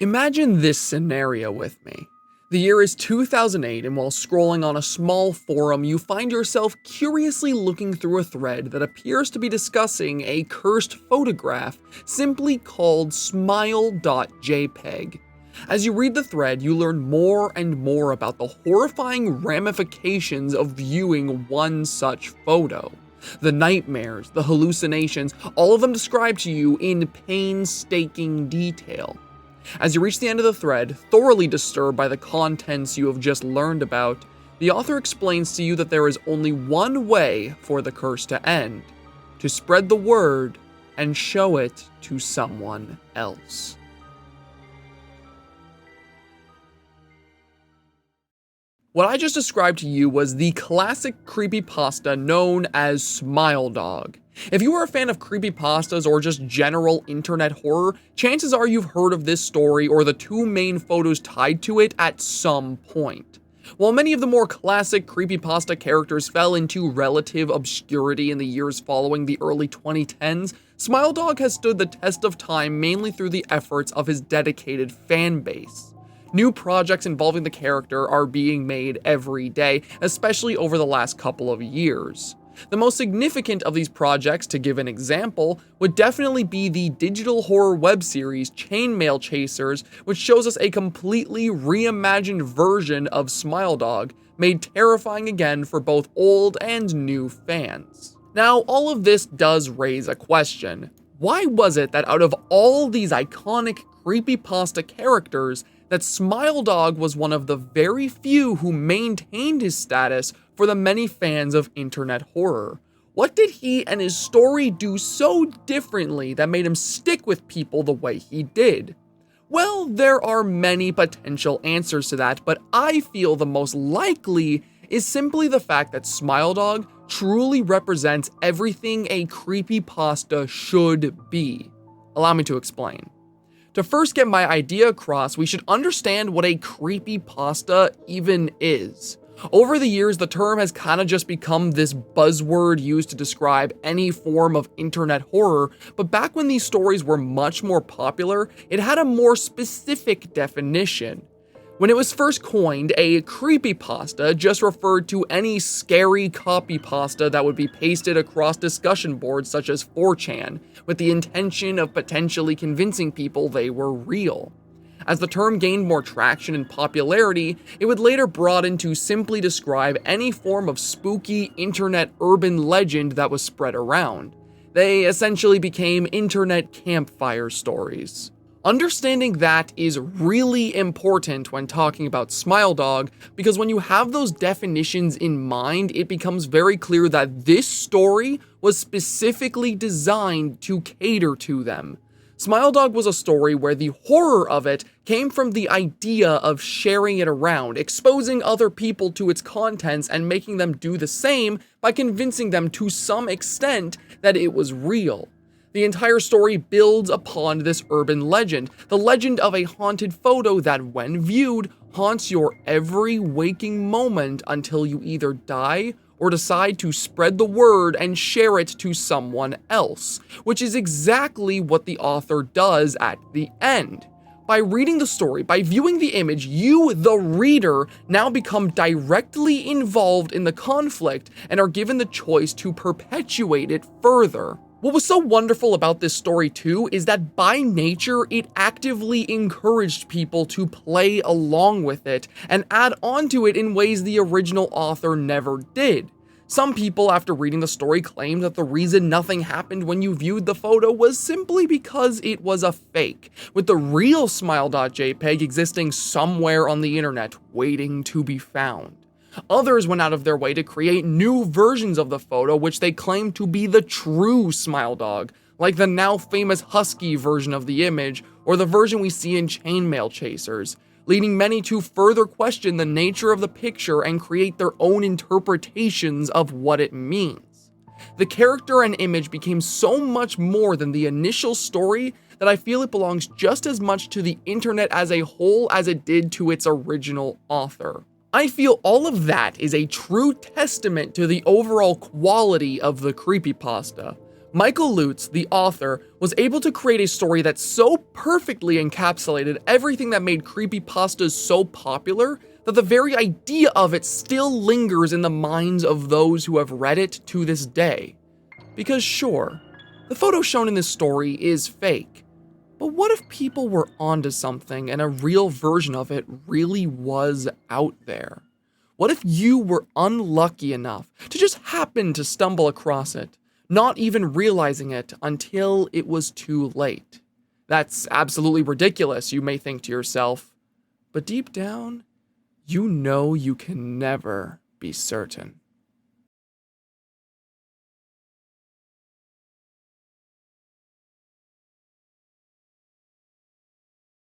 Imagine this scenario with me. The year is 2008, and while scrolling on a small forum, you find yourself curiously looking through a thread that appears to be discussing a cursed photograph simply called smile.jpg. As you read the thread, you learn more and more about the horrifying ramifications of viewing one such photo. The nightmares, the hallucinations, all of them described to you in painstaking detail. As you reach the end of the thread, thoroughly disturbed by the contents you have just learned about, the author explains to you that there is only one way for the curse to end: to spread the word and show it to someone else. What I just described to you was the classic creepypasta known as Smile Dog. If you are a fan of creepypastas or just general internet horror, chances are you've heard of this story or the two main photos tied to it at some point. While many of the more classic creepypasta characters fell into relative obscurity in the years following the early 2010s, Smile Dog has stood the test of time mainly through the efforts of his dedicated fan base. New projects involving the character are being made every day, especially over the last couple of years. The most significant of these projects, to give an example, would definitely be the digital horror web series Chainmail Chasers, which shows us a completely reimagined version of Smile Dog, made terrifying again for both old and new fans. Now, all of this does raise a question. Why was it that out of all these iconic creepypasta characters, that Smile Dog was one of the very few who maintained his status for the many fans of internet horror? What did he and his story do so differently that made him stick with people the way he did? Well, there are many potential answers to that, but I feel the most likely is simply the fact that Smile Dog truly represents everything a creepypasta should be. Allow me to explain. To first get my idea across, we should understand what a creepypasta even is. Over the years, the term has kind of just become this buzzword used to describe any form of internet horror, but back when these stories were much more popular, it had a more specific definition. When it was first coined, a creepypasta just referred to any scary copypasta that would be pasted across discussion boards such as 4chan, with the intention of potentially convincing people they were real. As the term gained more traction and popularity, it would later broaden to simply describe any form of spooky internet urban legend that was spread around. They essentially became internet campfire stories. Understanding that is really important when talking about Smile Dog, because when you have those definitions in mind, it becomes very clear that this story was specifically designed to cater to them. Smile Dog was a story where the horror of it came from the idea of sharing it around, exposing other people to its contents and making them do the same by convincing them to some extent that it was real. The entire story builds upon this urban legend, the legend of a haunted photo that, when viewed, haunts your every waking moment until you either die or decide to spread the word and share it to someone else, which is exactly what the author does at the end. By reading the story, by viewing the image, you, the reader, now become directly involved in the conflict and are given the choice to perpetuate it further. What was so wonderful about this story too is that by nature it actively encouraged people to play along with it and add on to it in ways the original author never did. Some people, after reading the story, claimed that the reason nothing happened when you viewed the photo was simply because it was a fake, with the real smile.jpg existing somewhere on the internet waiting to be found. Others went out of their way to create new versions of the photo which they claimed to be the true Smile Dog, like the now famous husky version of the image or the version we see in Chainmail Chasers, leading many to further question the nature of the picture and create their own interpretations of what it means. The character and image became so much more than the initial story that I feel it belongs just as much to the internet as a whole as it did to its original author. I feel all of that is a true testament to the overall quality of the creepypasta. Michael Lutz, the author, was able to create a story that so perfectly encapsulated everything that made creepypastas so popular that the very idea of it still lingers in the minds of those who have read it to this day. Because sure, the photo shown in this story is fake, but what if people were onto something and a real version of it really was out there? What if you were unlucky enough to just happen to stumble across it, not even realizing it until it was too late? That's absolutely ridiculous, you may think to yourself, but deep down, you know you can never be certain.